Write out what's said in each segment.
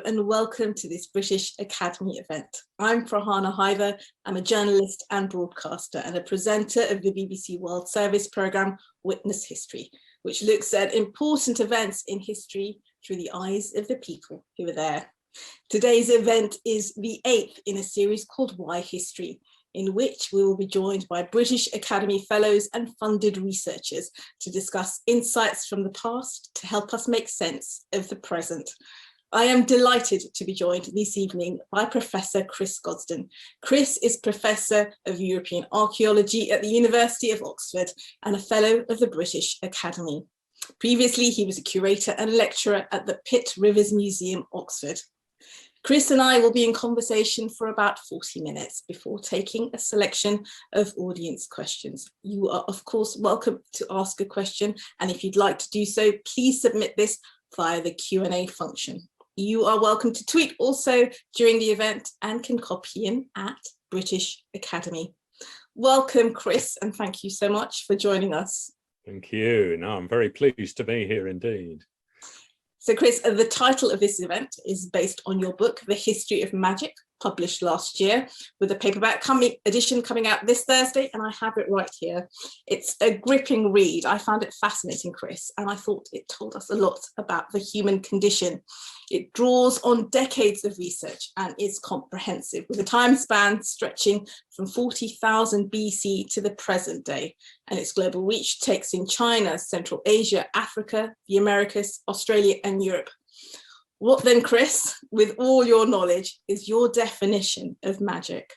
and welcome to this British Academy event. I'm Farhana Haider. I'm a journalist and broadcaster and a presenter of the BBC World Service programme Witness History, which looks at important events in history through the eyes of the people who were there. Today's event is the 8th in a series called Why History, in which we will be joined by British Academy Fellows and funded researchers to discuss insights from the past to help us make sense of the present. I am delighted to be joined this evening by Professor Chris Gosden. Chris is Professor of European Archaeology at the University of Oxford and a Fellow of the British Academy. Previously, he was a curator and lecturer at the Pitt Rivers Museum, Oxford. Chris and I will be in conversation for about 40 minutes before taking a selection of audience questions. You are, of course, welcome to ask a question, and if you'd like to do so, please submit this via the Q&A function. You are welcome to tweet also during the event and can copy in at British Academy. Welcome, Chris, and thank you so much for joining us. Thank you. No, I'm very pleased to be here indeed. So Chris, the title of this event is based on your book, The History of Magic, published last year, with a paperback edition coming out this Thursday, and I have it right here. It's a gripping read. I found it fascinating, Chris, and I thought it told us a lot about the human condition. It draws on decades of research and is comprehensive, with a time span stretching from 40,000 BC to the present day, and its global reach takes in China, Central Asia, Africa, the Americas, Australia, and Europe. What then, Chris, with all your knowledge, is your definition of magic?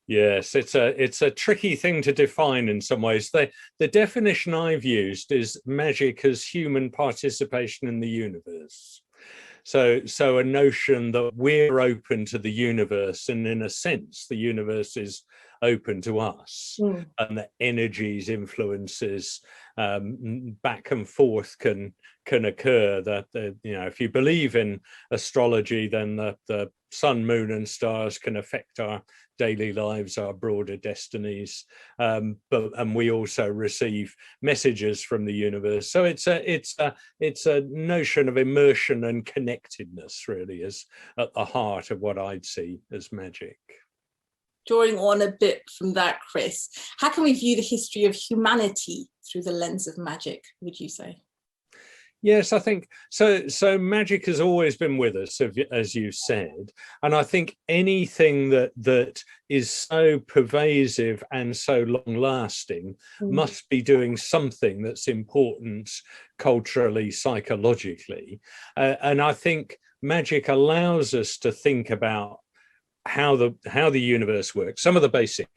Yes, it's a tricky thing to define in some ways. The definition I've used is magic as human participation in the universe. So a notion that we're open to the universe, and in a sense, the universe is open to us, and the energies, influences, back and forth can occur. That if you believe in astrology, then the sun, moon, and stars can affect our daily lives, our broader destinies. And we also receive messages from the universe. So it's a notion of immersion and connectedness, really, is at the heart of what I'd see as magic. Drawing on a bit from that, Chris, how can we view the history of humanity through the lens of magic, would you say? Yes, I think so. So magic has always been with us, as you said, and I think anything that is so pervasive and so long-lasting must be doing something that's important culturally, psychologically, and I think magic allows us to think about how the universe works, some of the basic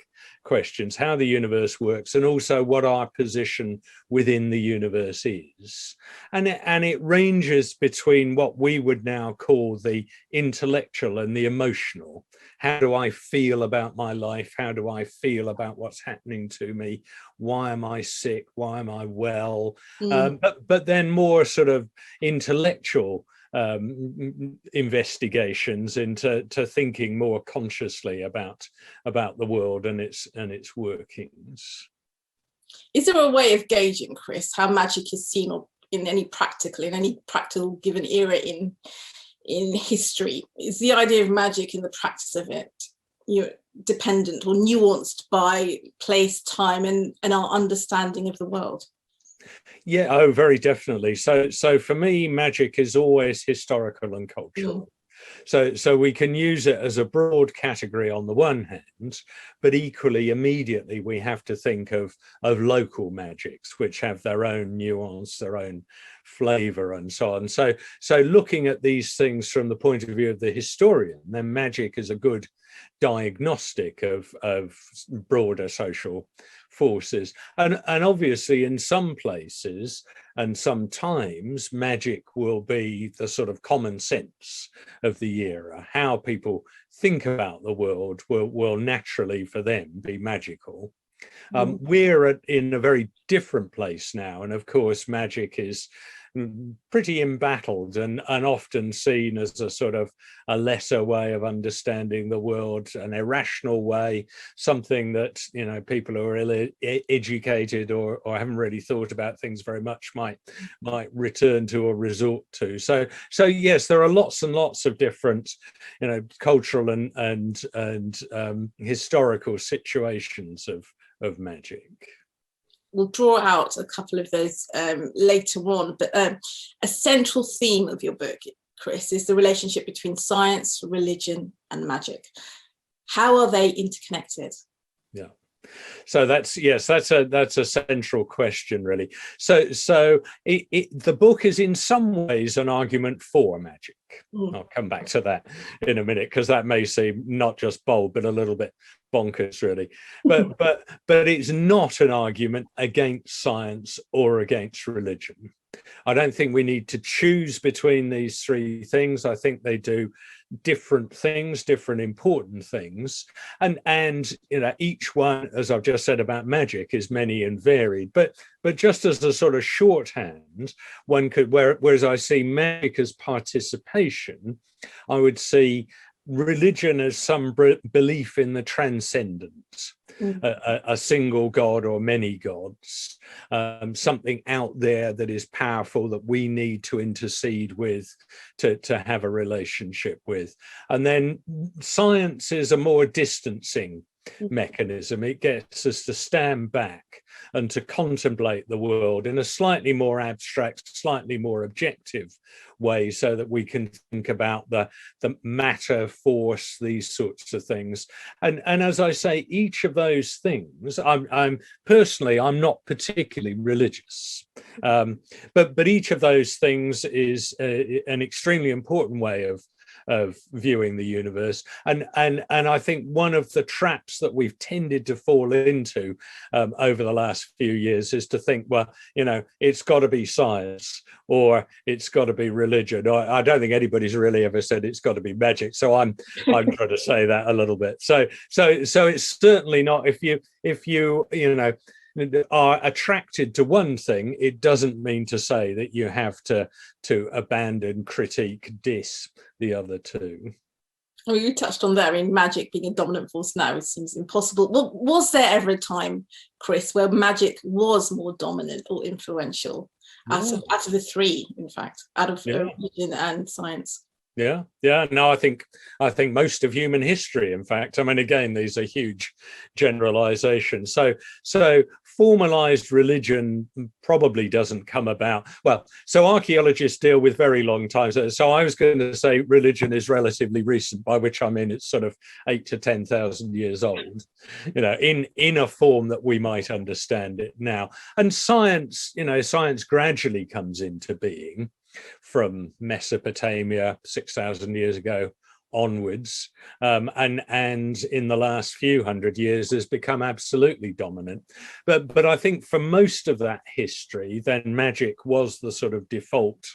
questions, how the universe works, and also what our position within the universe is. And it ranges between what we would now call the intellectual and the emotional. How do I feel about my life? How do I feel about what's happening to me? Why am I sick? Why am I well? But then more sort of intellectual investigations into thinking more consciously about the world and its workings. Is there a way of gauging, Chris, how magic is seen in any practical given era in history? Is the idea of magic and the practice of it dependent or nuanced by place, time, and our understanding of the world? Yeah, oh, very definitely. So for me, magic is always historical and cultural. So we can use it as a broad category on the one hand, but equally immediately we have to think of local magics, which have their own nuance, their own flavor, and so on. So looking at these things from the point of view of the historian, then magic is a good diagnostic of broader social forces, and obviously in some places and sometimes magic will be the sort of common sense of the era. How people think about the world will naturally for them be magical. We're in a very different place now, and of course magic is pretty embattled and often seen as a sort of a lesser way of understanding the world, an irrational way, something that, you know, people who are ill-educated or haven't really thought about things very much might return to or resort to. So yes, there are lots and lots of different, you know, cultural and historical situations of magic. We'll draw out a couple of those later on, but a central theme of your book, Chris, is the relationship between science, religion, and magic. How are they interconnected? Yeah. So that's a central question, really. So the book is in some ways an argument for magic. I'll come back to that in a minute, because that may seem not just bold but a little bit bonkers, really. But it's not an argument against science or against religion. I don't think we need to choose between these three things. I think they do different things, different important things, and you know, each one, as I've just said about magic, is many and varied. But just as a sort of shorthand, one could, whereas I see magic as participation, I would see religion as some belief in the transcendent, a single god or many gods, something out there that is powerful that we need to intercede with, to have a relationship with. And then science is a more distancing mechanism. It gets us to stand back and to contemplate the world in a slightly more abstract, slightly more objective way, so that we can think about the matter, force, these sorts of things. And as I say, each of those things, I'm personally, I'm not particularly religious, but each of those things is an extremely important way of viewing the universe, and I think one of the traps that we've tended to fall into over the last few years is to think, well, you know, it's got to be science or it's got to be religion. I don't think anybody's really ever said it's got to be magic, so I'm trying to say that a little bit. So it's certainly not, if you know, are attracted to one thing, it doesn't mean to say that you have to abandon, critique, diss the other two. Well, you touched on there, I mean, magic being a dominant force now, it seems impossible. Well, was there ever a time, Chris, where magic was more dominant or influential out of the three, in fact, out of religion and science? Yeah. No, I think most of human history, in fact. I mean, again, these are huge generalizations. So formalized religion probably doesn't come about. Well, so archaeologists deal with very long times. So I was going to say religion is relatively recent, by which I mean it's sort of 8,000 to 10,000 years old, you know, in a form that we might understand it now. And science, you know, science gradually comes into being from Mesopotamia 6,000 years ago onwards, and in the last few hundred years has become absolutely dominant. But I think for most of that history, then magic was the sort of default,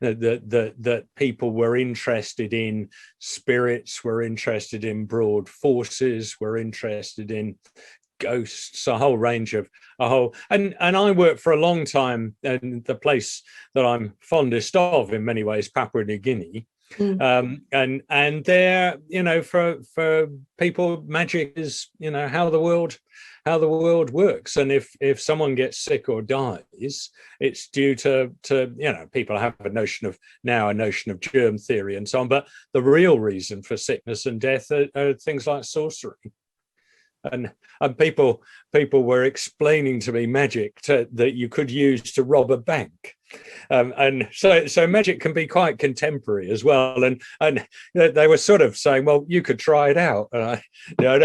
that people were interested in spirits, were interested in broad forces, were interested in ghosts, a whole range of and I worked for a long time in the place that I'm fondest of in many ways, Papua New Guinea. And there, you know, for people, magic is, you know, how the world works. And if someone gets sick or dies, it's due to you know, people have a notion of germ theory and so on, but the real reason for sickness and death are things like sorcery. And people were explaining to me magic that you could use to rob a bank, and so magic can be quite contemporary as well. And they were sort of saying, well, you could try it out. And I, no,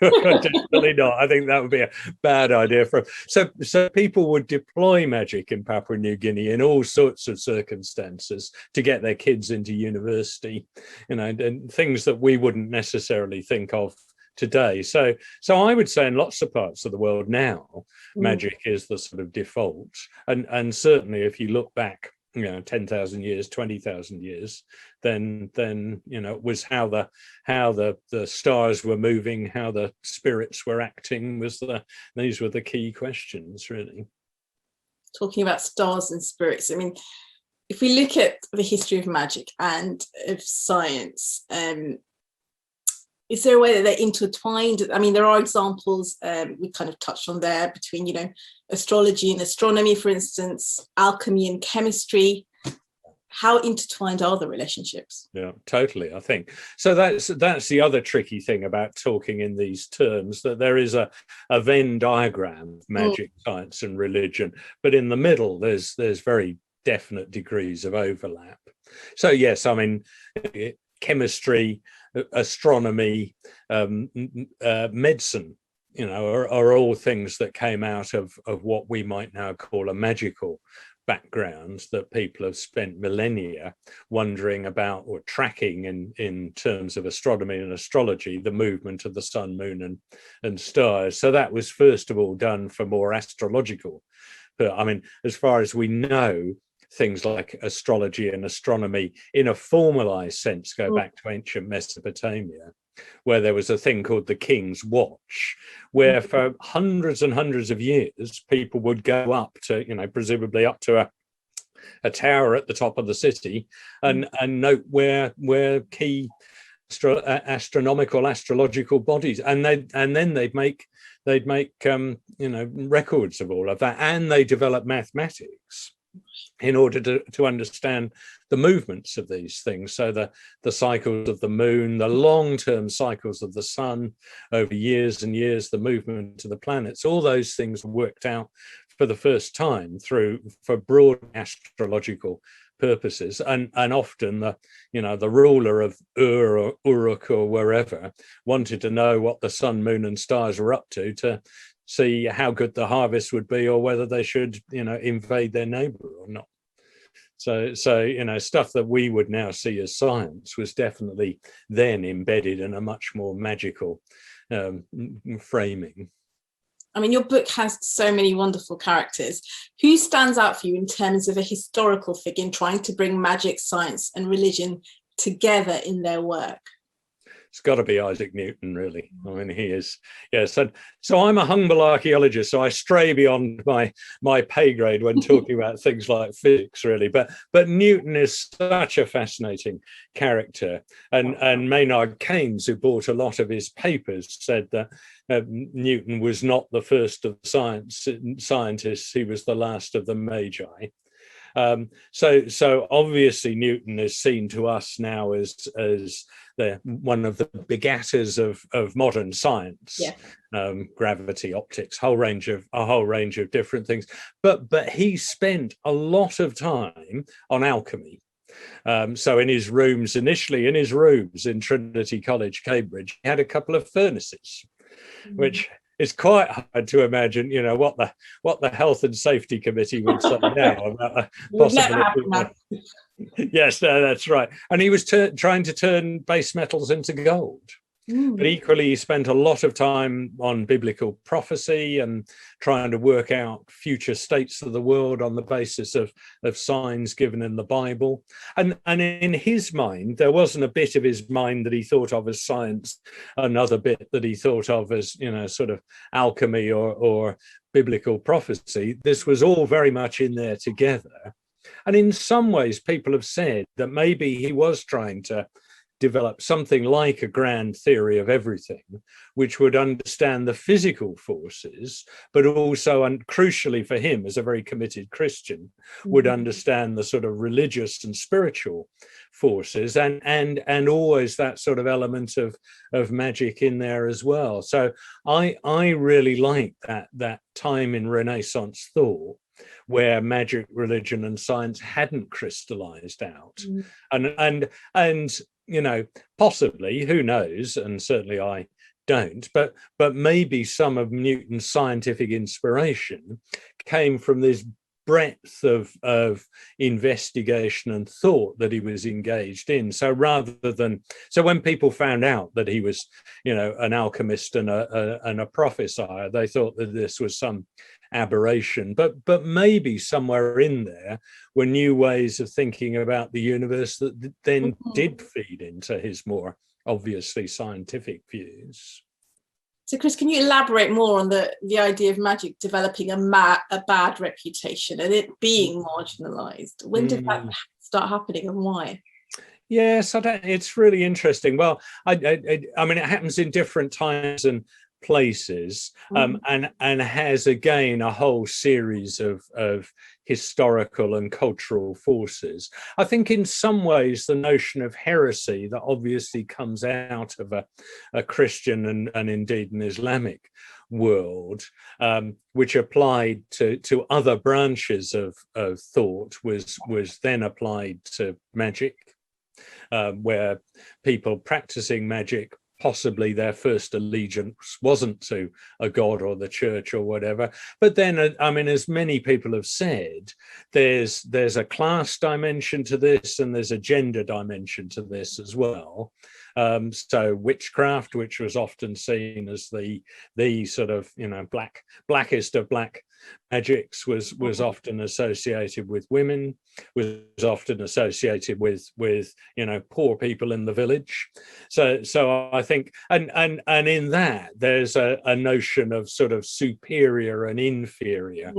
definitely not. I think that would be a bad idea so people would deploy magic in Papua New Guinea in all sorts of circumstances to get their kids into university, you know, and things that we wouldn't necessarily think of today. So I would say in lots of parts of the world now, magic is the sort of default. And certainly if you look back, you know, 10,000 years, 20,000 years, then you know, it was how the stars were moving, how the spirits were acting, these were the key questions, really. talking about stars and spirits. I mean, if we look at the history of magic and of science, is there a way that they're intertwined? I mean, there are examples we kind of touched on there between, you know, astrology and astronomy, for instance, alchemy and chemistry. How intertwined are the relationships? Yeah, totally. I think so. That's the other tricky thing about talking in these terms, that there is a Venn diagram of magic, science, and religion, but in the middle there's very definite degrees of overlap. So yes, I mean, chemistry, astronomy, medicine, you know, are all things that came out of what we might now call a magical backgrounds, that people have spent millennia wondering about or tracking in terms of astronomy and astrology, the movement of the sun, moon, and stars. So that was first of all done for more astrological. But I mean, as far as we know, things like astrology and astronomy in a formalized sense go back to ancient Mesopotamia, where there was a thing called the King's Watch, where for hundreds and hundreds of years, people would go up to, you know, presumably up to a tower at the top of the city and note where key astrological bodies, and then they'd make you know, records of all of that, and they developed mathematics in order to understand the movements of these things. So the cycles of the moon, the long-term cycles of the sun over years and years, the movement of the planets, all those things worked out for the first time for broad astrological purposes. And often the ruler of Ur or Uruk or wherever wanted to know what the sun, moon, and stars were up to see how good the harvest would be, or whether they should, you know, invade their neighbor or not. So you know, stuff that we would now see as science was definitely then embedded in a much more magical framing. I mean, your book has so many wonderful characters. Who stands out for you in terms of a historical figure in trying to bring magic, science, and religion together in their work? It's got to be Isaac Newton, really. I mean, he is, yes. And so I'm a humble archaeologist, so I stray beyond my pay grade when talking about things like physics, really. But Newton is such a fascinating character. And Maynard Keynes, who bought a lot of his papers, said that Newton was not the first of the scientists, he was the last of the magi. So obviously Newton is seen to us now as one of the begetters of modern science, gravity, optics, a whole range of different things. But he spent a lot of time on alchemy. So initially in his rooms in Trinity College, Cambridge, he had a couple of furnaces, which it's quite hard to imagine, you know, what the Health and Safety Committee would say now about the possibility. Yes, that's right. And he was trying to turn base metals into gold. But equally, he spent a lot of time on biblical prophecy and trying to work out future states of the world on the basis of signs given in the Bible. And in his mind, there wasn't a bit of his mind that he thought of as science, another bit that he thought of as, you know, sort of alchemy or biblical prophecy. This was all very much in there together. And in some ways, people have said that maybe he was trying to develop something like a grand theory of everything, which would understand the physical forces, but also, and crucially for him as a very committed Christian, would understand the sort of religious and spiritual forces, and always that sort of element of magic in there as well. So I really like that time in Renaissance thought where magic, religion, and science hadn't crystallized out, and you know, possibly, who knows, and certainly I don't, but maybe some of Newton's scientific inspiration came from this breadth of investigation and thought that he was engaged in. So when people found out that he was, you know, an alchemist and a prophesier, they thought that this was some aberration, but maybe somewhere in there were new ways of thinking about the universe that then did feed into his more obviously scientific views. So Chris, can you elaborate more on the idea of magic developing a bad reputation and it being marginalized? When did that start happening and why? Yes, it's really interesting. Well, I mean, it happens in different times and places, and has again a whole series of historical and cultural forces. I think in some ways the notion of heresy that obviously comes out of a Christian and indeed an Islamic world, which applied to other branches of thought, was then applied to magic. Where people practicing magic, possibly their first allegiance wasn't to a god or the church or whatever. But then, I mean, as many people have said, there's a class dimension to this and there's a gender dimension to this as well. So witchcraft, which was often seen as the sort of, you know, blackest of black magics, was often associated with women, was often associated with you know, poor people in the village. So I think, and in that there's a notion of sort of superior and inferior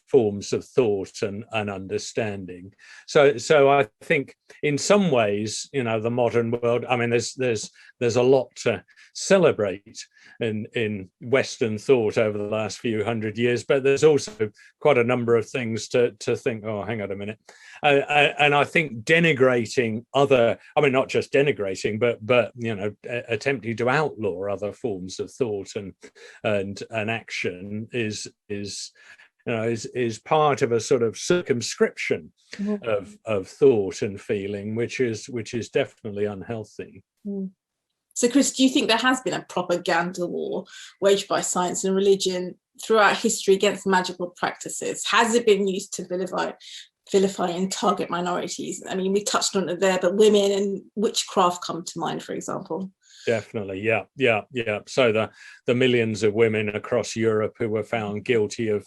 forms of thought and understanding. So I think in some ways, you know, the modern world, I mean, there's a lot to celebrate in Western thought over the last few hundred years, but there's also quite a number of things to think, oh, hang on a minute. And I think denigrating other, I mean, not just denigrating, but you know, attempting to outlaw other forms of thought and action is you know, is part of a sort of circumscription of thought and feeling, which is definitely unhealthy. So Chris, do you think there has been a propaganda war waged by science and religion throughout history against magical practices? Has it been used to vilify and target minorities? I mean, we touched on it there, but women and witchcraft come to mind, for example. Definitely, yeah. So the millions of women across Europe who were found guilty of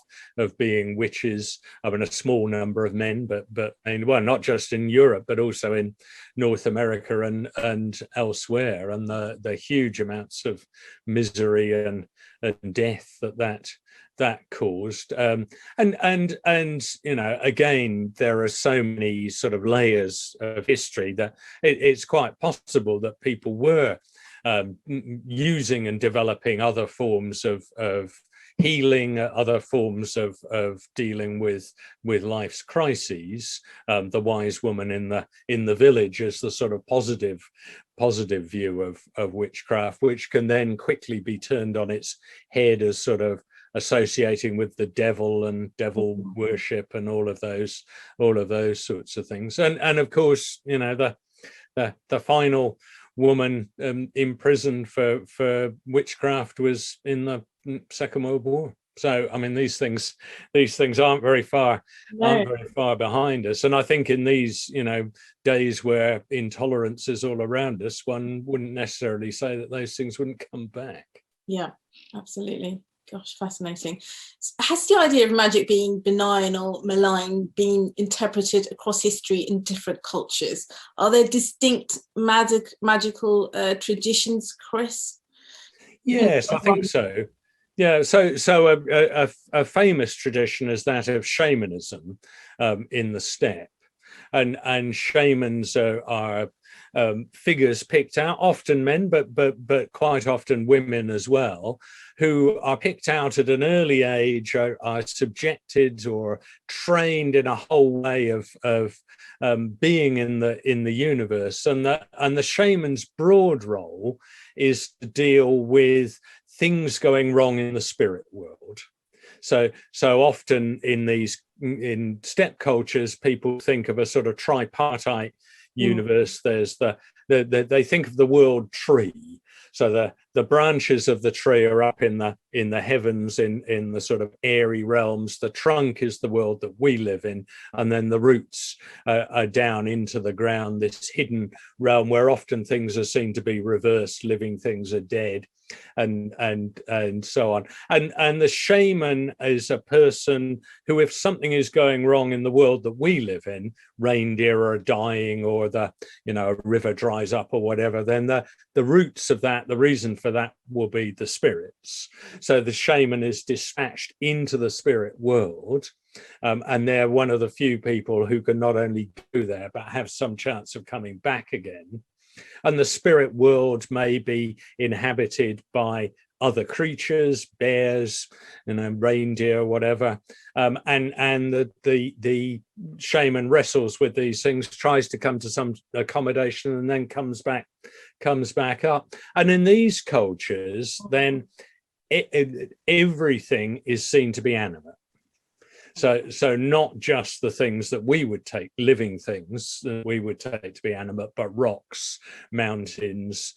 being witches. I mean, a small number of men, but I mean, well, not just in Europe, but also in North America and elsewhere, and the huge amounts of misery and death that caused. And you know, again, there are so many sort of layers of history that it's quite possible that people were using and developing other forms of healing, other forms of dealing with life's crises. The wise woman in the village is the sort of positive view of witchcraft, which can then quickly be turned on its head as sort of associating with the devil and devil worship and all of those sorts of things. And of course, you know, the final woman imprisoned for witchcraft was in the Second World War. So I mean, these things aren't very far behind us. And I think in these, you know, days where intolerance is all around us, one wouldn't necessarily say that those things wouldn't come back. Yeah, absolutely. Gosh, fascinating. Has the idea of magic being benign or malign been interpreted across history in different cultures? Are there distinct magical traditions, Chris? Yes, I think so. Yeah, so a famous tradition is that of shamanism in the steppe, and shamans are figures picked out, often men, but quite often women as well, who are picked out at an early age, are subjected or trained in a whole way of being in the universe, and the shaman's broad role is to deal with things going wrong in the spirit world. So often in steppe cultures, people think of a sort of tripartite universe. There's they think of the world tree. So the branches of the tree are up in the heavens, in the sort of airy realms. The trunk is the world that we live in, and then the roots are down into the ground, this hidden realm where often things are seen to be reversed, living things are dead, and so on. And the shaman is a person who, if something is going wrong in the world that we live in, reindeer are dying, or a river dries up or whatever, then the roots of that, the reason for that will be the spirits. So the shaman is dispatched into the spirit world, and they're one of the few people who can not only go there but have some chance of coming back again. And the spirit world may be inhabited by other creatures, bears, reindeer, whatever, and the shaman wrestles with these things, tries to come to some accommodation, and then comes back up. And in these cultures, then everything is seen to be animate. So not just the things that we would take, living things that we would take to be animate, but rocks, mountains.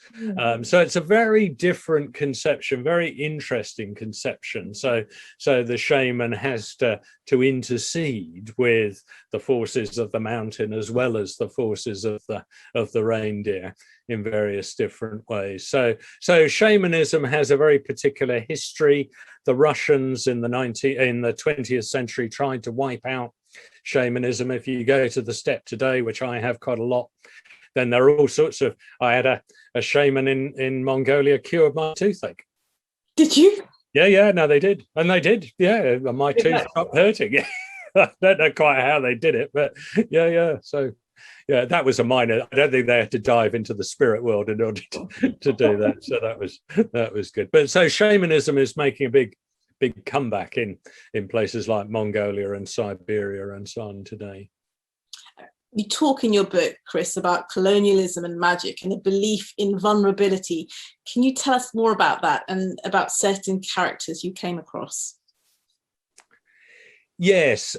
So it's a very different conception, very interesting conception. So the shaman has to intercede with the forces of the mountain as well as the forces of the reindeer in various different ways. So shamanism has a very particular history. The Russians in the 20th century tried to wipe out shamanism. If you go to the steppe today, which I have quite a lot, then there are all sorts of, I had a shaman in Mongolia cured my toothache. Did you? Yeah, no, they did. And they did, yeah, my tooth stopped hurting. I don't know quite how they did it, but yeah. So yeah, that was a minor. I don't think they had to dive into the spirit world in order to do that. So that was good. But so shamanism is making a big comeback in places like Mongolia and Siberia and so on today. You talk in your book, Chris, about colonialism and magic and a belief in vulnerability. Can you tell us more about that and about certain characters you came across? Yes.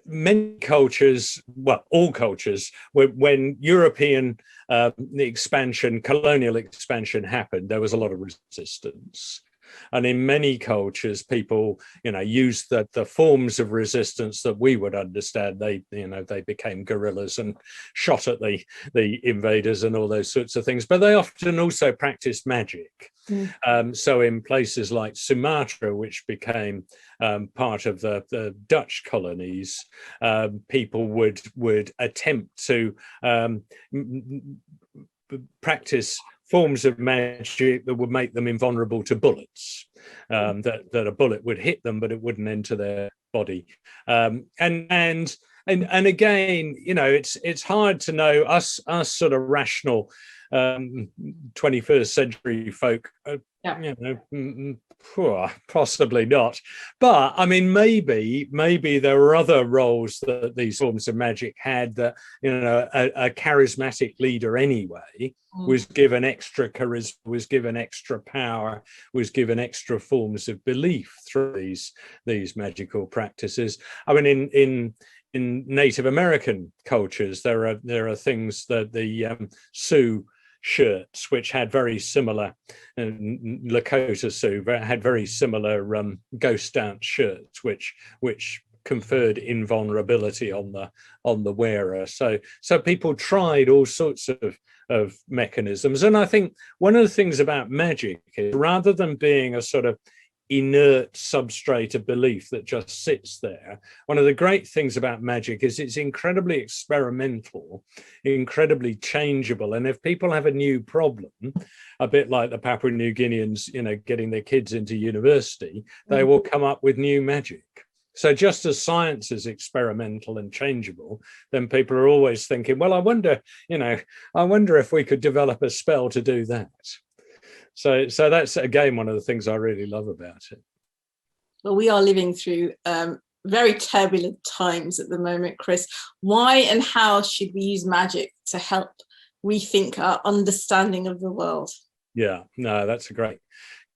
Many cultures, well, all cultures, when European colonial expansion happened, there was a lot of resistance. And in many cultures, people, used the forms of resistance that we would understand. They became guerrillas and shot at the invaders and all those sorts of things. But they often also practiced magic. So in places like Sumatra, which became part of the Dutch colonies, people would attempt to practice forms of magic that would make them invulnerable to bullets, that a bullet would hit them, but it wouldn't enter their body. And again, it's hard to know, us sort of rational 21st century folk, possibly not. But I mean, maybe there were other roles that these forms of magic had, that a charismatic leader anyway was given extra charisma, was given extra power, was given extra forms of belief through these magical practices. I mean, in Native American cultures, there are things that the Sioux shirts, which had very similar, Lakota Sioux had very similar ghost dance shirts, which conferred invulnerability on the wearer. So people tried all sorts of mechanisms. And I think one of the things about magic is, rather than being a sort of inert substrate of belief that just sits there, one of the great things about magic is it's incredibly experimental, incredibly changeable. And if people have a new problem, a bit like the Papua New Guineans, getting their kids into university, they will come up with new magic. So just as science is experimental and changeable, then people are always thinking, well, I wonder if we could develop a spell to do that. So that's, again, one of the things I really love about it. Well, we are living through very turbulent times at the moment, Chris. Why and how should we use magic to help rethink our understanding of the world? Yeah, no, that's a great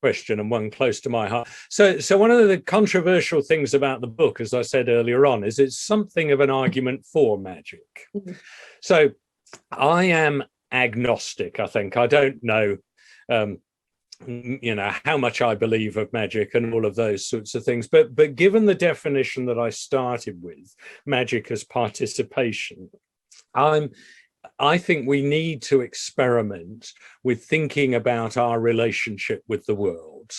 question, and one close to my heart. So one of the controversial things about the book, as I said earlier on, is it's something of an argument for magic. So I am agnostic, I think. I don't know how much I believe of magic and all of those sorts of things, but given the definition that I started with, magic as participation, I think we need to experiment with thinking about our relationship with the world,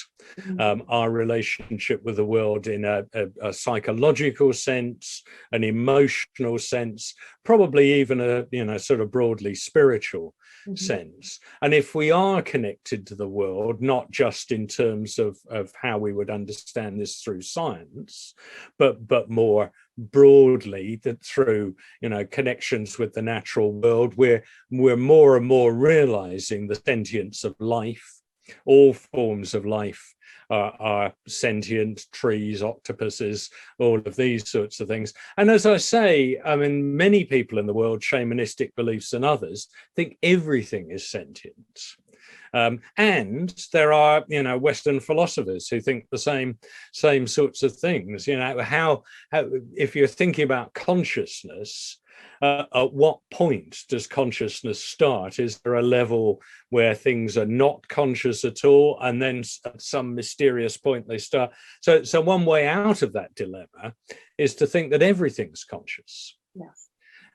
our relationship with the world in a psychological sense, an emotional sense, probably even a sort of broadly spiritual sense. And if we are connected to the world, not just in terms of how we would understand this through science, but more broadly, that through connections with the natural world, we're more and more realizing the sentience of life. All forms of life are sentient, trees, octopuses, all of these sorts of things. And as I say, I mean, many people in the world, shamanistic beliefs and others, think everything is sentient. And there are, Western philosophers who think the same sorts of things. How if you're thinking about consciousness, at what point does consciousness start? Is there a level where things are not conscious at all, and then at some mysterious point they start? So one way out of that dilemma is to think that everything's conscious. Yes.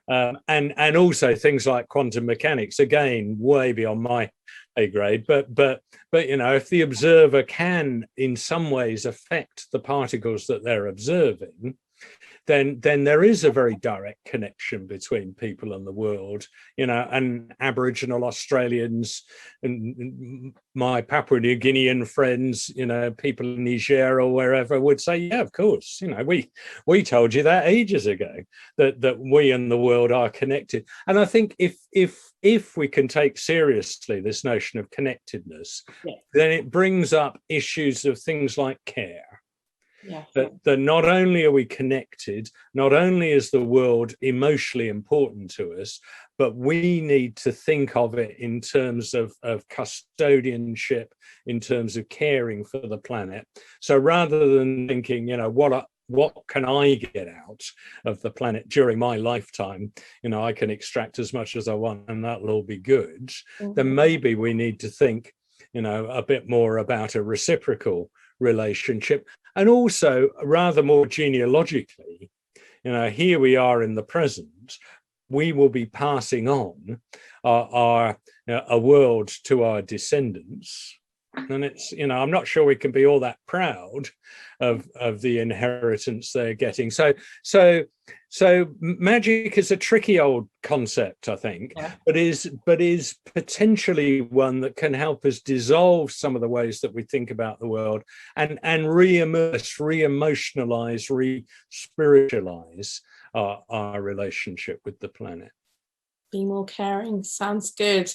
And also things like quantum mechanics, again, way beyond my A grade, but if the observer can in some ways affect the particles that they're observing, then there is a very direct connection between people and the world, and Aboriginal Australians and my Papua New Guinean friends, people in Niger or wherever would say, yeah, of course, we told you that ages ago, that we and the world are connected. And I think if we can take seriously this notion of connectedness, then it brings up issues of things like care. Yeah. That not only are we connected, not only is the world emotionally important to us, but we need to think of it in terms of custodianship, in terms of caring for the planet. So rather than thinking, what can I get out of the planet during my lifetime? I can extract as much as I want and that'll all be good. Then maybe we need to think, a bit more about a reciprocal relationship. And also, rather more genealogically, here we are in the present, we will be passing on a world to our descendants. And it's, I'm not sure we can be all that proud of the inheritance they're getting. So magic is a tricky old concept, I think, but is potentially one that can help us dissolve some of the ways that we think about the world and re-immerse, re-emotionalize, re-spiritualize our relationship with the planet. Be more caring. Sounds good.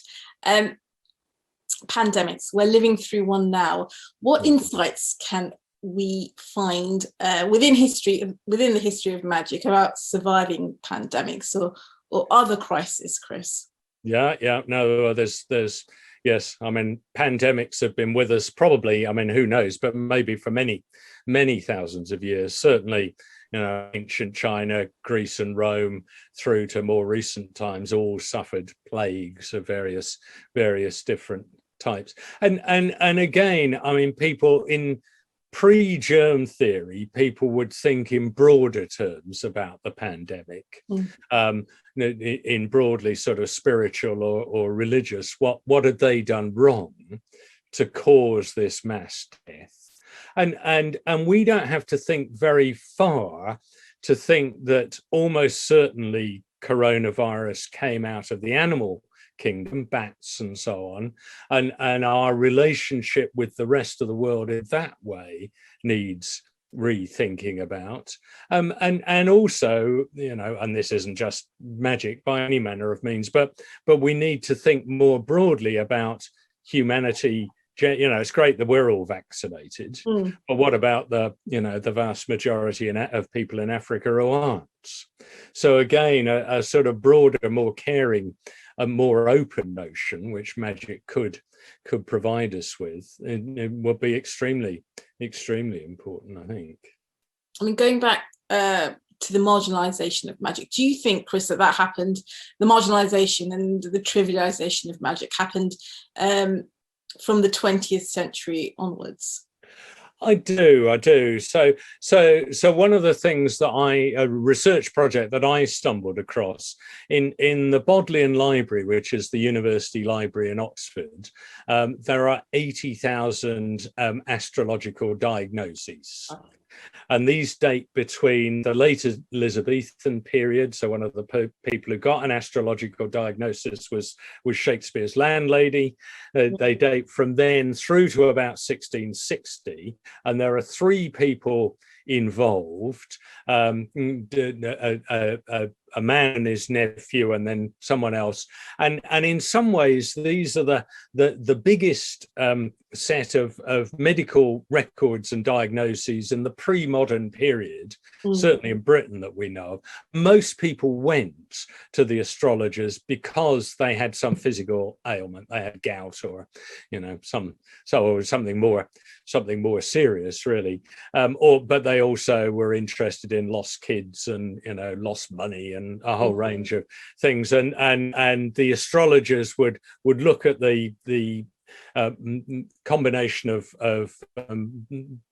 Pandemics, we're living through one now. What insights can we find within the history of magic about surviving pandemics or other crises, Chris? No, there's yes, I mean, pandemics have been with us probably, I mean, who knows, but maybe for many thousands of years. Certainly, ancient China, Greece and Rome, through to more recent times, all suffered plagues of various different types. And again, I mean, people in pre-germ theory, people would think in broader terms about the pandemic, in broadly sort of spiritual or religious. What had they done wrong to cause this mass death? And we don't have to think very far to think that almost certainly coronavirus came out of the animal kingdom, bats and so on, and our relationship with the rest of the world in that way needs rethinking about, and also, and this isn't just magic by any manner of means, but we need to think more broadly about humanity. It's great that we're all vaccinated, but what about the vast majority of people in Africa who aren't? So again, a sort of broader, more caring, a more open notion, which magic could provide us with, it would be extremely important, I think. I mean, going back to the marginalization of magic, do you think, Chris, that happened, the marginalization and the trivialization of magic happened from the 20th century onwards? I do. So one of the things that a research project that I stumbled across in the Bodleian Library, which is the university library in Oxford, there are 80,000 astrological diagnoses. And these date between the late Elizabethan period. So one of the people who got an astrological diagnosis was Shakespeare's landlady. They date from then through to about 1660. And there are three people involved, a man and his nephew, and then someone else. And in some ways, these are the biggest set of medical records and diagnoses in the pre-modern period, certainly in Britain, that we know of. Most people went to the astrologers because they had some physical ailment. They had gout, or something more serious, really. But they also were interested in lost kids and lost money and a whole range of things. And the astrologers would look at the combination of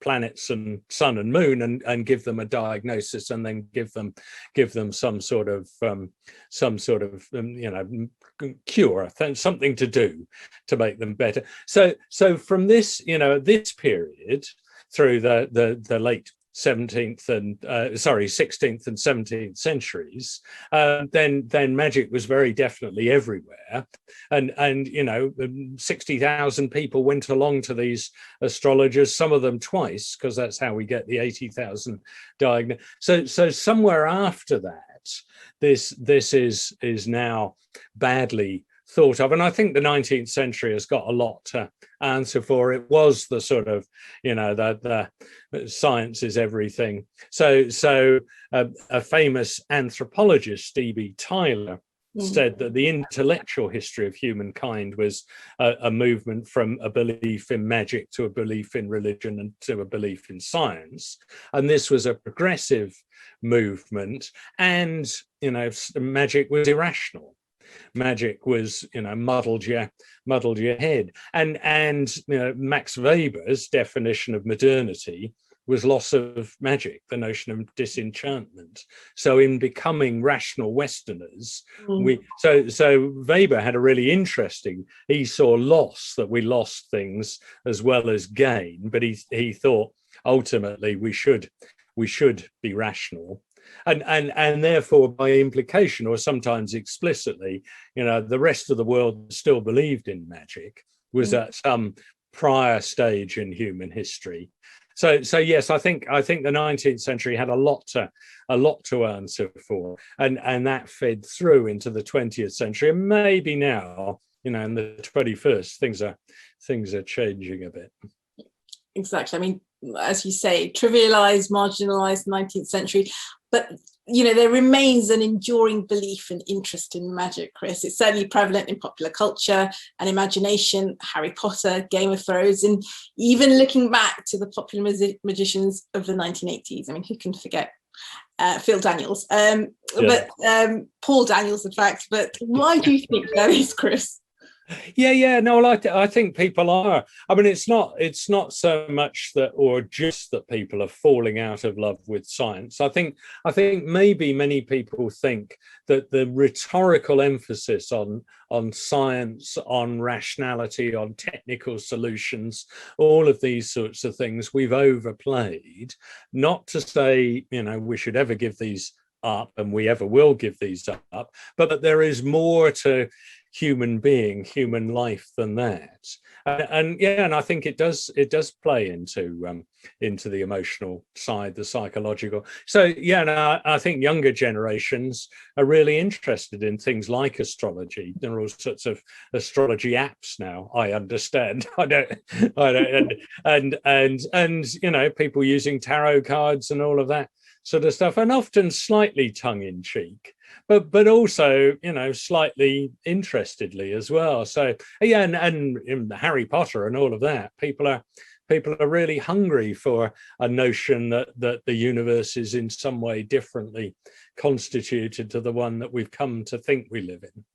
planets and sun and moon and give them a diagnosis, and then give them some sort of cure, something to do to make them better. So from this, this period through the late 16th and 17th centuries, then magic was very definitely everywhere, and 60,000 people went along to these astrologers, some of them twice, because that's how we get the 80,000 diagnosed. So somewhere after that, this is now badly thought of, and I think the 19th century has got a lot to answer for. It was the sort of the science is everything. So a famous anthropologist, E.B. Tyler, said that the intellectual history of humankind was a movement from a belief in magic to a belief in religion and to a belief in science, and this was a progressive movement. And magic was irrational. Magic was, muddled your head, and Max Weber's definition of modernity was loss of magic, the notion of disenchantment. So in becoming rational Westerners, so Weber had a really interesting. He saw loss, that we lost things as well as gain, but he thought ultimately we should be rational. And therefore, by implication, or sometimes explicitly, the rest of the world still believed in magic, was at some prior stage in human history. So yes, I think the 19th century had a lot to answer for, and that fed through into the 20th century. And maybe now, in the 21st, things are changing a bit. Exactly. I mean, as you say, trivialized, marginalized 19th century, but there remains an enduring belief and interest in magic, Chris. It's certainly prevalent in popular culture and imagination, Harry Potter, Game of Thrones, and even looking back to the popular magicians of the 1980s. I mean, who can forget Phil Daniels, but Paul Daniels, in fact. But why do you think that is, Chris? No, I think people are. I mean, it's not so much that, or just that, people are falling out of love with science. I think maybe many people think that the rhetorical emphasis on science, on rationality, on technical solutions, all of these sorts of things we've overplayed. Not to say we should ever give these up, and we ever will give these up, but that there is more to human life than that, and I think it does play into the emotional side, the psychological. So and I think younger generations are really interested in things like astrology. There are all sorts of astrology apps now, I understand. I don't and people using tarot cards and all of that sort of stuff, and often slightly tongue-in-cheek, but also slightly interestedly as well. So and in Harry Potter and all of that, people are really hungry for a notion that the universe is in some way differently constituted to the one that we've come to think we live in.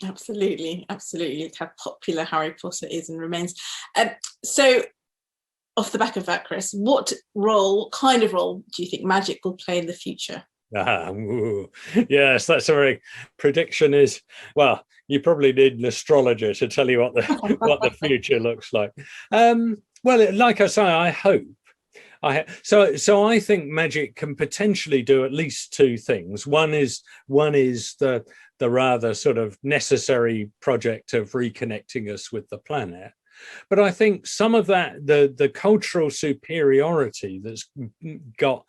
Absolutely. Look how popular Harry Potter is and remains. So off the back of that, Chris, what kind of role do you think magic will play in the future? Yes, that's a very prediction is. Well, you probably need an astrologer to tell you what the future looks like. Well, like I say, I hope So I think magic can potentially do at least two things. One is the rather sort of necessary project of reconnecting us with the planet. But I think some of that, the cultural superiority that's got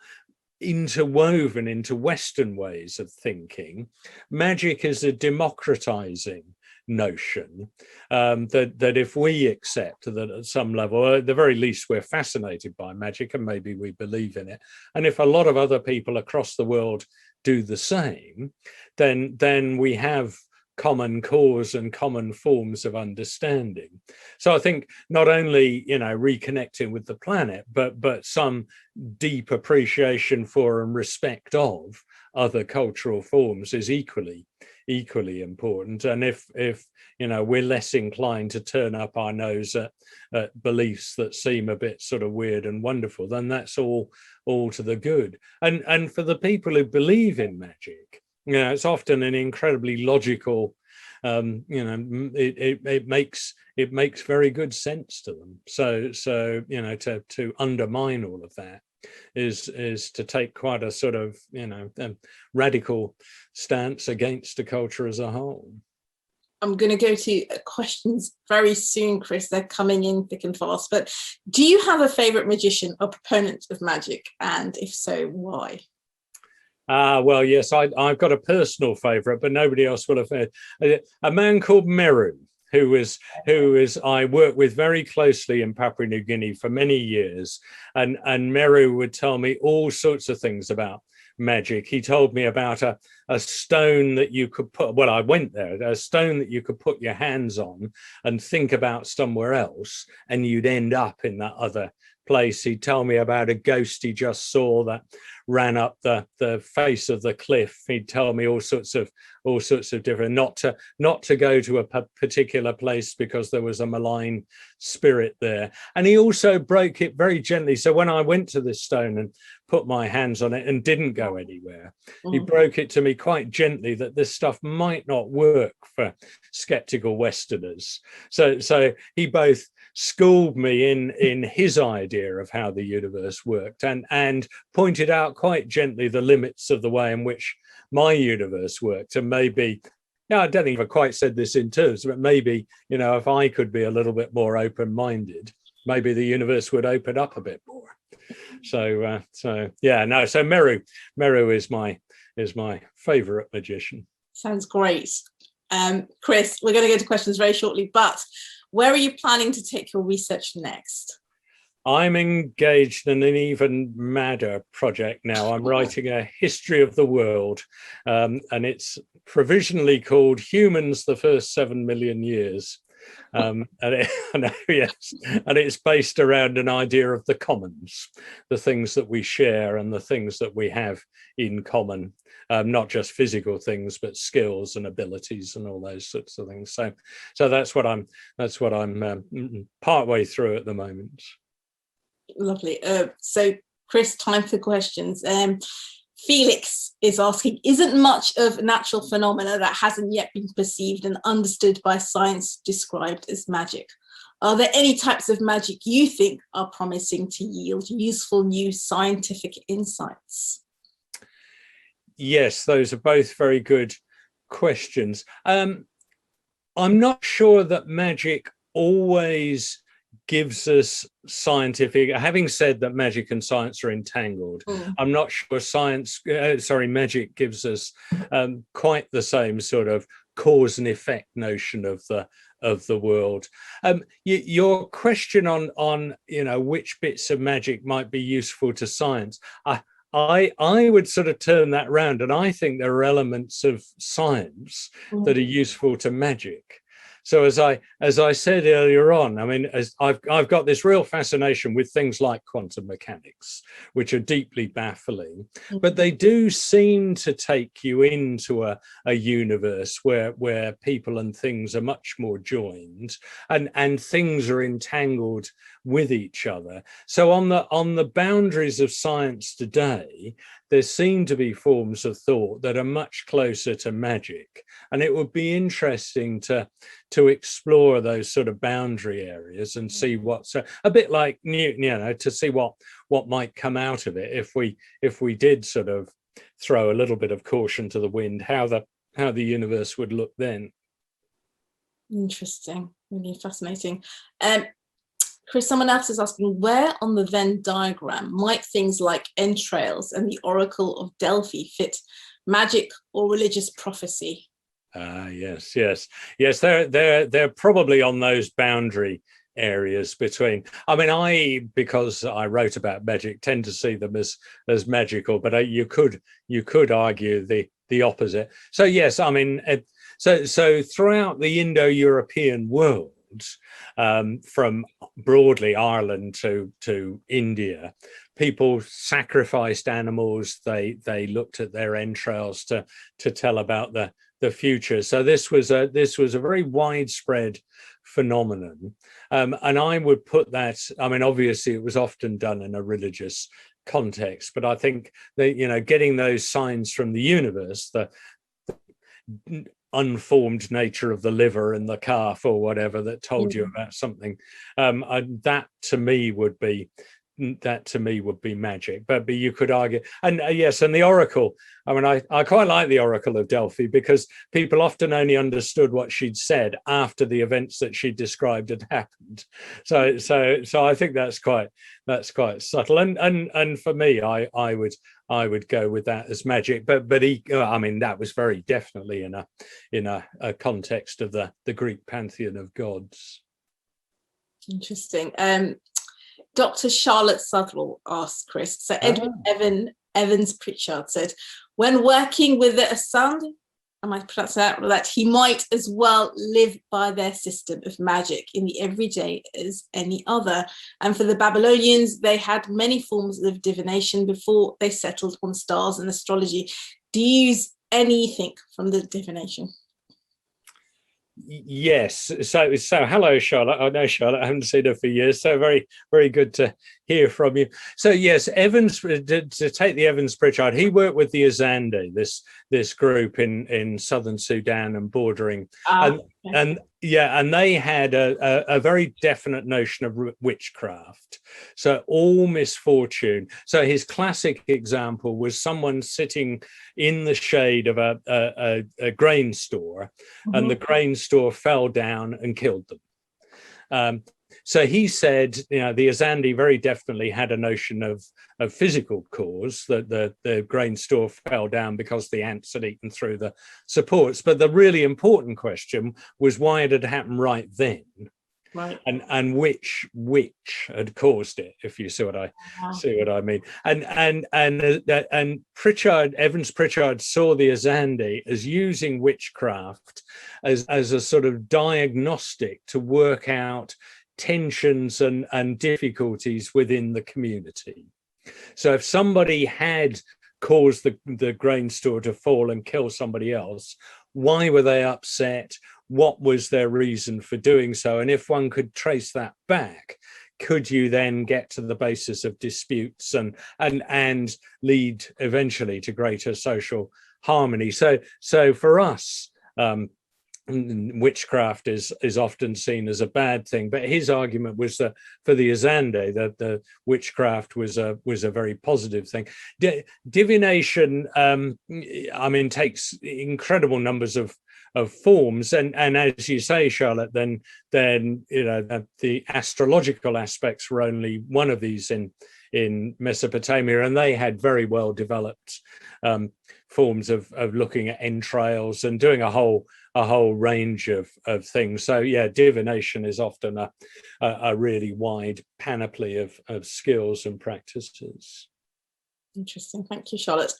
interwoven into Western ways of thinking, magic is a democratizing notion, that if we accept that at some level, at the very least, we're fascinated by magic and maybe we believe in it, and if a lot of other people across the world do the same, then we have common cause and common forms of understanding. So I think not only, reconnecting with the planet, but some deep appreciation for and respect of other cultural forms is equally important. And if we're less inclined to turn up our nose at beliefs that seem a bit sort of weird and wonderful, then that's all to the good. And for the people who believe in magic, it's often an incredibly logical, it makes very good sense to them. So to undermine all of that is to take quite a sort of radical stance against the culture as a whole. I'm going to go to questions very soon, Chris. They're coming in thick and fast. But do you have a favorite magician or proponent of magic? And if so, why? Well, yes, I've got a personal favorite, but nobody else will have heard. A man called Meru, who is I worked with very closely in Papua New Guinea for many years, and Meru would tell me all sorts of things about magic. He told me about a stone that you could put, well, I went there, a stone that you could put your hands on and think about somewhere else, and you'd end up in that other place. He'd tell me about a ghost he just saw that ran up the face of the cliff. He'd tell me all sorts of different, not to go to a particular place because there was a malign spirit there. And he also broke it very gently. So when I went to this stone and put my hands on it and didn't go anywhere, he broke it to me quite gently that this stuff might not work for skeptical Westerners. So he both schooled me in his idea of how the universe worked and pointed out quite gently the limits of the way in which my universe worked. And maybe, I don't think I've quite said this in terms, but maybe, if I could be a little bit more open-minded, maybe the universe would open up a bit more. So Meru is my favorite magician. Sounds great. Chris, we're going to go to questions very shortly, but where are you planning to take your research next? I'm engaged in an even madder project now. I'm writing a history of the world, and it's provisionally called Humans, the First 7 Million Years. And it's based around an idea of the commons, the things that we share and the things that we have in common, not just physical things, but skills and abilities and all those sorts of things. So that's what I'm partway through at the moment. Lovely. So Chris, time for questions. Felix is asking, isn't much of natural phenomena that hasn't yet been perceived and understood by science described as magic? Are there any types of magic you think are promising to yield useful new scientific insights? Yes, those are both very good questions. I'm not sure that magic always gives us scientific, having said that magic and science are entangled, I'm not sure magic gives us quite the same sort of cause and effect notion of the world. Your question on which bits of magic might be useful to science, I would sort of turn that round, and I think there are elements of science that are useful to magic. So as I said earlier on, I mean, as I've got this real fascination with things like quantum mechanics, which are deeply baffling, but they do seem to take you into a universe where people and things are much more joined, and things are entangled with each other. So on the boundaries of science today, there seem to be forms of thought that are much closer to magic, and it would be interesting to to explore those sort of boundary areas and see what's a bit like to see what might come out of it if we did sort of throw a little bit of caution to the wind, how the universe would look then. Interesting, really fascinating. Chris, someone else is asking, where on the Venn diagram might things like entrails and the Oracle of Delphi fit magic or religious prophecy? Yes. They're probably on those boundary areas between. I mean, because I wrote about magic, tend to see them as magical, but you could argue the opposite. So yes, I mean, so throughout the Indo-European world, from broadly Ireland to India, people sacrificed animals. They looked at their entrails to tell about the future. So this was a very widespread phenomenon, and I would put that. I mean, obviously, it was often done in a religious context, but I think that getting those signs from the universe, the unformed nature of the liver and the calf or whatever that told you about something, that to me would be magic. But you could argue, and yes, and the Oracle, I mean, I quite like the Oracle of Delphi, because people often only understood what she'd said after the events that she described had happened. So I think that's quite subtle, and for me, I would go with that as magic. But I mean, that was very definitely in a context of the Greek pantheon of gods. Interesting. Dr. Charlotte Suttle asked Chris, so Edward Evans Pritchard said, when working with the Asand, I might pronounce that he might as well live by their system of magic in the everyday as any other. And for the Babylonians, they had many forms of divination before they settled on stars and astrology. Do you use anything from the divination? Yes. So hello, Charlotte. I know Charlotte. I haven't seen her for years. So very, very good to hear from you. So yes, Evans, to take the Evans Pritchard, he worked with the Azande, this group in southern Sudan and bordering, and they had a very definite notion of witchcraft. So all misfortune. So his classic example was someone sitting in the shade of a grain store, and the grain store fell down and killed them. So he said, the Azande very definitely had a notion of physical cause, that the grain store fell down because the ants had eaten through the supports. But the really important question was why it had happened right then. Right. And which had caused it, if you see what I mean. And Evans Pritchard saw the Azande as using witchcraft as a sort of diagnostic to work out tensions and difficulties within the community. So if somebody had caused the grain store to fall and kill somebody else, why were they upset? What was their reason for doing so? And if one could trace that back, could you then get to the basis of disputes and lead eventually to greater social harmony? So for us, witchcraft is often seen as a bad thing, but his argument was that for the Azande, that the witchcraft was a very positive thing. Divination, I mean, takes incredible numbers of forms, and as you say, Charlotte, then the astrological aspects were only one of these in Mesopotamia, and they had very well developed forms of looking at entrails and doing a whole range of things. So yeah, divination is often a really wide panoply of skills and practices. Interesting, thank you, Charlotte.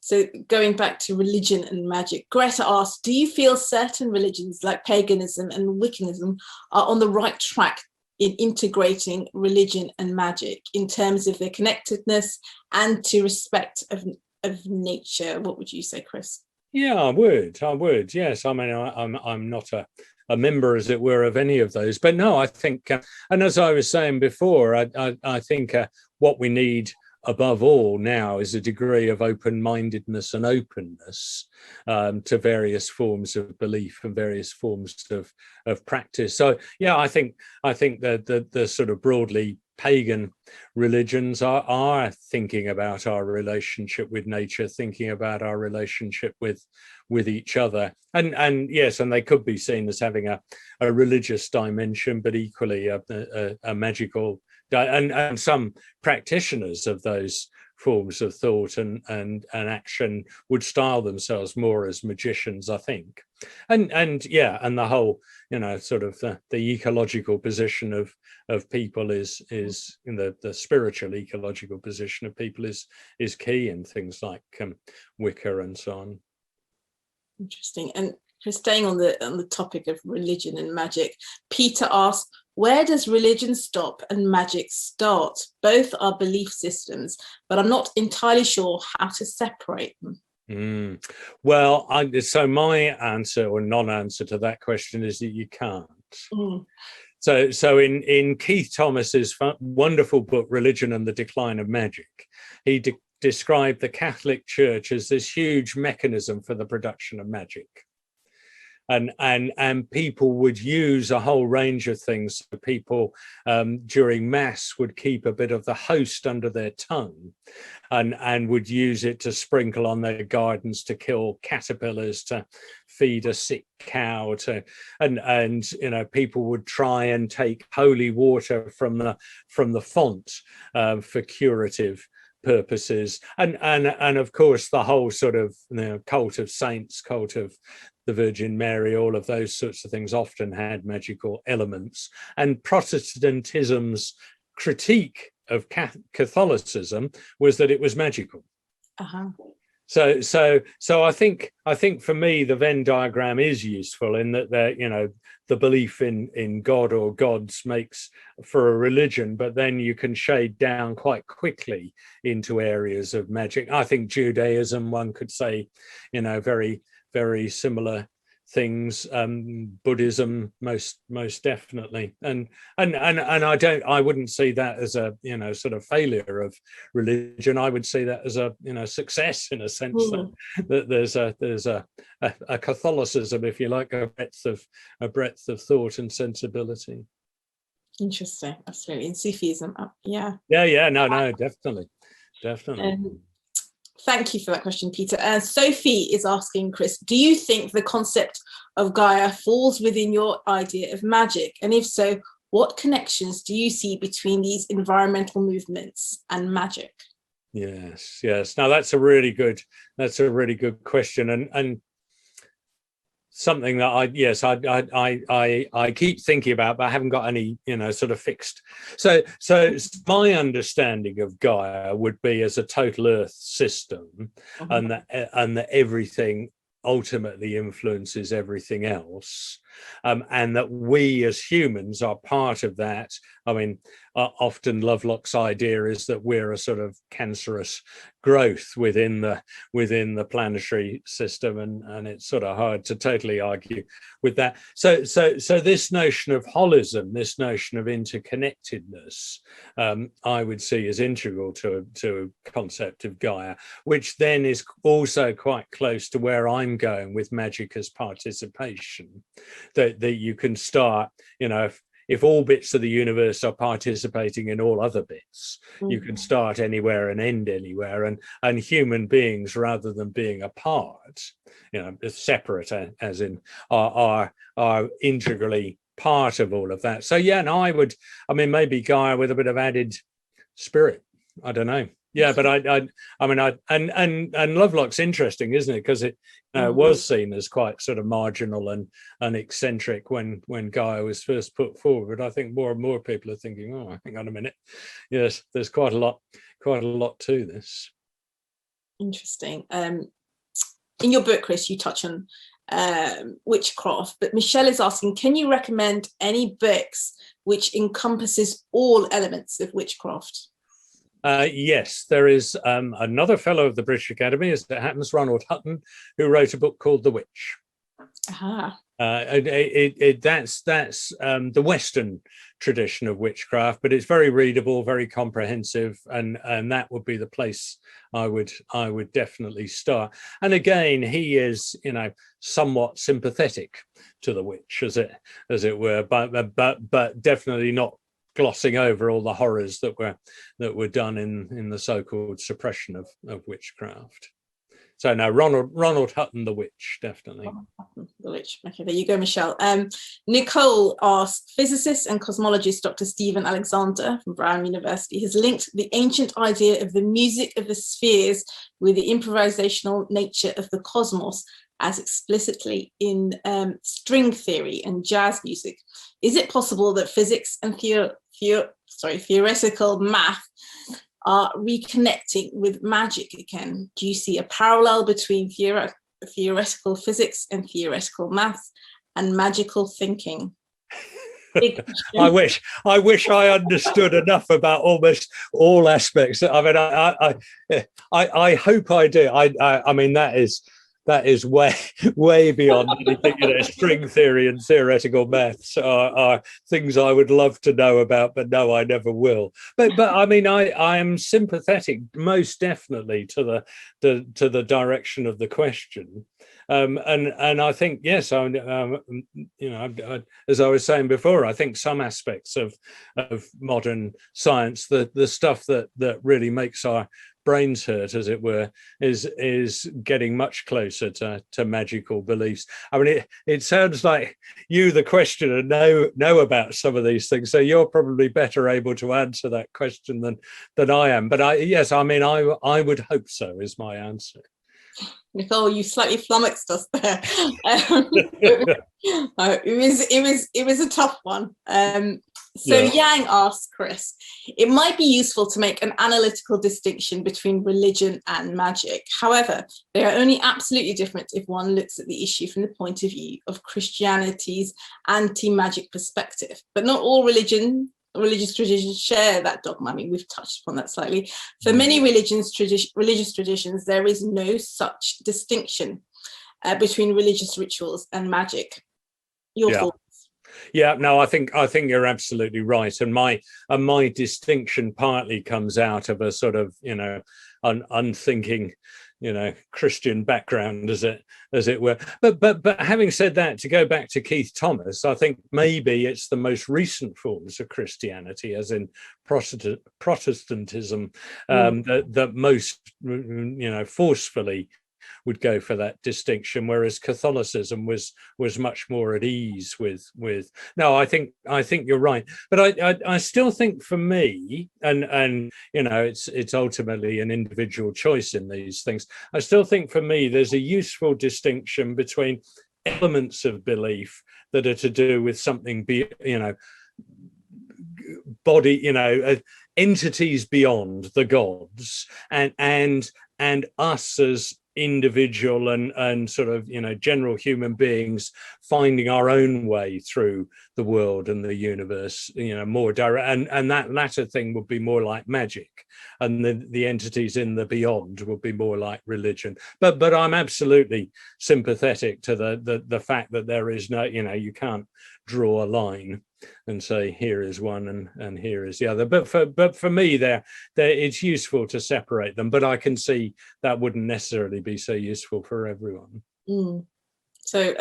So going back to religion and magic, Greta asked, do you feel certain religions like paganism and Wiccanism are on the right track in integrating religion and magic in terms of their connectedness and to respect of nature? What would you say, Chris? Yeah, I would. Yes, I mean, I'm not a member, as it were, of any of those, but no, I think, and as I was saying before, I think what we need above all now is a degree of open-mindedness and openness to various forms of belief and various forms of practice. So yeah, I think that the sort of broadly pagan religions are thinking about our relationship with nature, thinking about our relationship with each other, and yes, and they could be seen as having a religious dimension, but equally a magical. And some practitioners of those forms of thought and action would style themselves more as magicians, I think. And yeah, and the whole, sort of the ecological position of people is in the spiritual ecological position of people is key in things like Wicca and so on. Interesting. And staying on the topic of religion and magic, Peter asked, where does religion stop and magic start? Both are belief systems, but I'm not entirely sure how to separate them. Well, so my answer or non-answer to that question is that you can't. So in Keith Thomas's wonderful book, Religion and the Decline of Magic, he described the Catholic Church as this huge mechanism for the production of magic. And people would use a whole range of things. So people during Mass would keep a bit of the host under their tongue and would use it to sprinkle on their gardens, to kill caterpillars, to feed a sick cow, and people would try and take holy water from the font for curative purposes, and of course the whole sort of cult of saints, cult of the Virgin Mary, all of those sorts of things often had magical elements. And Protestantism's critique of Catholicism was that it was magical. So I think for me the Venn diagram is useful in that the belief in God or gods makes for a religion, but then you can shade down quite quickly into areas of magic. I think Judaism, one could say, very, very similar things. Buddhism, most definitely, and I wouldn't see that as a sort of failure of religion. I would see that as a success, in a sense, that there's a Catholicism, if you like, a breadth of thought and sensibility. Interesting, absolutely. And Sufism, no, definitely. Thank you for that question, Peter. Sophie is asking Chris, do you think the concept of Gaia falls within your idea of magic? And if so, what connections do you see between these environmental movements and magic? Yes. Now that's a really good question, and something that I keep thinking about, but I haven't got any sort of fixed. So my understanding of Gaia would be as a total Earth system, and that everything ultimately influences everything else, and that we as humans are part of that. I mean, often Lovelock's idea is that we're a sort of cancerous growth within the planetary system, and it's sort of hard to totally argue with that. So this notion of holism, this notion of interconnectedness, I would see as integral to a concept of Gaia, which then is also quite close to where I'm going with magic as participation. That you can start, if all bits of the universe are participating in all other bits, you can start anywhere and end anywhere, and human beings, rather than being apart, separate, as in are integrally part of all of that. So maybe Gaia with a bit of added spirit. I don't know. Yeah, but and Lovelock's interesting, isn't it? Because it was seen as quite sort of marginal and eccentric when Gaia was first put forward. But I think more and more people are thinking, oh, hang on a minute, yes, there's quite a lot to this. Interesting. In your book, Chris, you touch on witchcraft, but Michelle is asking, can you recommend any books which encompasses all elements of witchcraft? Yes, there is another fellow of the British Academy, as it happens, Ronald Hutton, who wrote a book called The Witch. Aha. That's the Western tradition of witchcraft, but it's very readable, very comprehensive, and that would be the place I would definitely start. And again, he is, somewhat sympathetic to the witch, as it were, but definitely not glossing over all the horrors that were done in the so-called suppression of witchcraft. So no, Ronald Hutton, the witch, definitely. The witch. Okay, there you go, Michelle. Nicole asked, physicist and cosmologist Dr. Stephen Alexander from Brown University has linked the ancient idea of the music of the spheres with the improvisational nature of the cosmos as explicitly in string theory and jazz music. Is it possible that physics and theoretical math are reconnecting with magic again? Do you see a parallel between theoretical physics and theoretical maths and magical thinking? I wish I understood enough about almost all aspects. I mean, I hope I do. I mean, that is way beyond anything. String theory and theoretical maths are things I would love to know about, but no, I never will. But I mean, I am sympathetic most definitely to the direction of the question. And I think, yes, as I was saying before, I think some aspects of modern science, the stuff that really makes our brains hurt, as it were, is getting much closer to magical beliefs. I mean, it sounds like you, the questioner, know about some of these things, so you're probably better able to answer that question than I am. But I would hope so, is my answer. Nicole, you slightly flummoxed us there. It was a tough one. Yang asked Chris, it might be useful to make an analytical distinction between religion and magic. However, they are only absolutely different if one looks at the issue from the point of view of Christianity's anti-magic perspective. But not all religious traditions share that dogma. I mean, we've touched upon that slightly. For many religious traditions, there is no such distinction between religious rituals and magic. Your thoughts? Yeah, no, I think you're absolutely right, and my distinction partly comes out of a sort of unthinking, Christian background, as it were. But having said that, to go back to Keith Thomas, I think maybe it's the most recent forms of Christianity, as in Protestantism, that most forcefully would go for that distinction, whereas Catholicism was much more at ease with. No, I think you're right, but I still think, for me, and it's ultimately an individual choice in these things. I still think, for me, there's a useful distinction between elements of belief that are to do with something entities beyond the gods, and us as individual and sort of general human beings finding our own way through the world and the universe, more direct, and that latter thing would be more like magic, and the entities in the beyond would be more like religion. But I'm absolutely sympathetic to the fact that there is no, you can't draw a line and say here is one and here is the other. But for me, it's useful to separate them. But I can see that wouldn't necessarily be so useful for everyone. So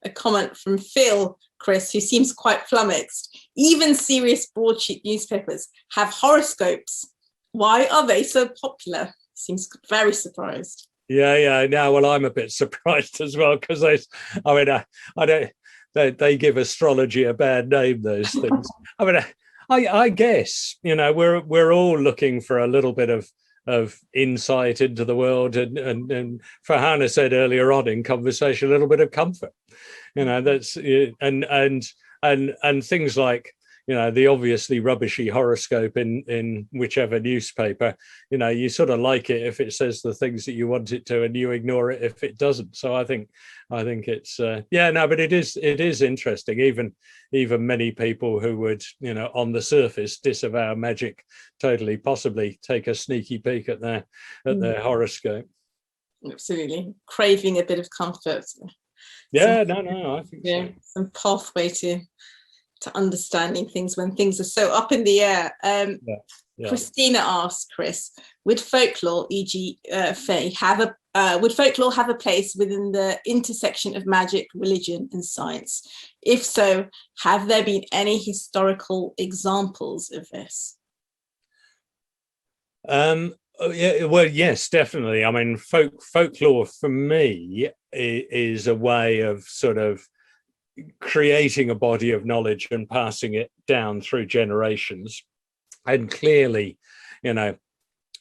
a comment from Phil, Chris, who seems quite flummoxed. Even serious broadsheet newspapers have horoscopes. Why are they so popular? Seems very surprised. Yeah. Now, well, I'm a bit surprised as well, because I don't. They give astrology a bad name, those things. I mean, I guess we're all looking for a little bit of insight into the world, and Farhana said earlier on in conversation, a little bit of comfort. That's and things like the obviously rubbishy horoscope in whichever newspaper, you sort of like it if it says the things that you want it to, and you ignore it if it doesn't. So I think it's but it is interesting. Even many people who would on the surface disavow magic totally possibly take a sneaky peek at their horoscope. Absolutely, craving a bit of comfort. Yeah, no, I think so. Some pathway to understanding things when things are so up in the air. Christina asks, Chris, would folklore, e.g. Fae, would folklore have a place within the intersection of magic, religion and science? If so, have there been any historical examples of this? Yeah, well, yes, definitely. I mean, folklore for me is a way of sort of creating a body of knowledge and passing it down through generations. And clearly, you know,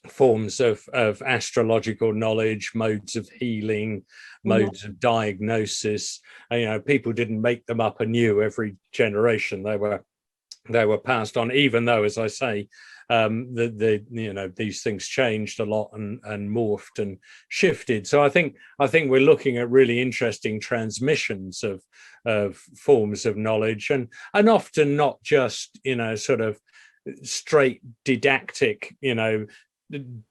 forms of astrological knowledge, modes of healing, modes of diagnosis. You know, people didn't make them up anew every generation. They were passed on, even though, as I say, these things changed a lot and morphed and shifted. So I think we're looking at really interesting transmissions of forms of knowledge, and often not just, you know, sort of straight didactic, you know,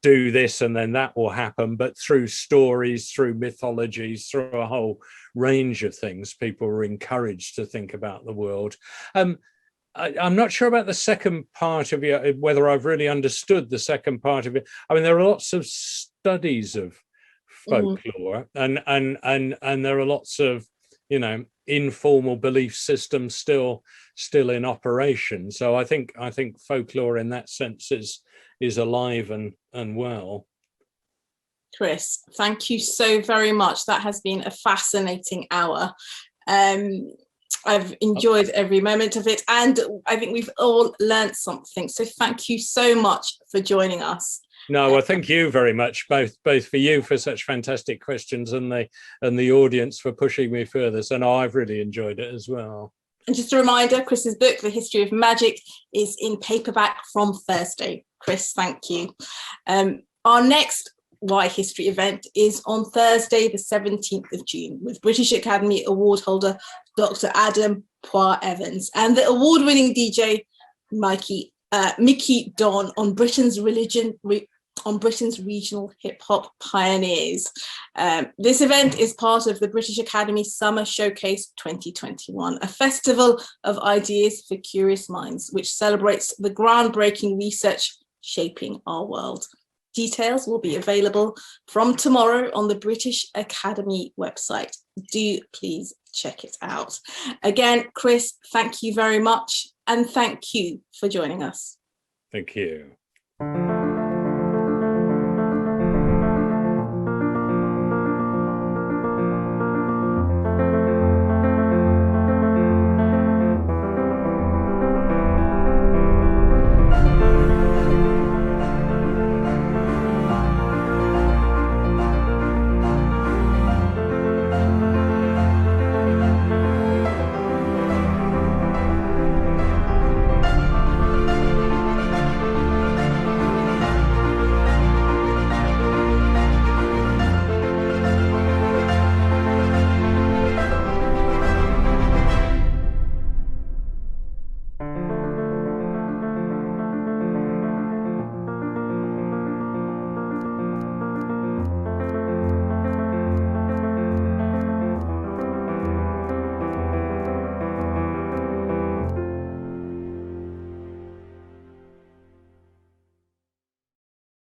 do this and then that will happen, but through stories, through mythologies, through a whole range of things, people are encouraged to think about the world. I'm not sure about the second part of it, whether I've really understood the second part of it. I mean, there are lots of studies of folklore, and there are lots of, you know, informal belief systems still in operation. So I think folklore in that sense is alive and well. Chris, thank you so very much. That has been a fascinating hour. I've enjoyed every moment of it, and I think we've all learned something. So thank you so much for joining us. No, well, thank you very much, both for you for such fantastic questions, and the audience for pushing me further. So no, I've really enjoyed it as well. And just a reminder, Chris's book, The History of Magic, is in paperback from Thursday. Chris, thank you. Our next Why History event is on Thursday, the 17th of June, with British Academy Award holder Dr. Adam Poir-Evans and the award-winning DJ Mickey Don on Britain's regional hip-hop pioneers. This event is part of the British Academy Summer Showcase 2021, a festival of ideas for curious minds, which celebrates the groundbreaking research shaping our world. Details will be available from tomorrow on the British Academy website. Do please check it out. Again, Chris, thank you very much, and thank you for joining us. Thank you.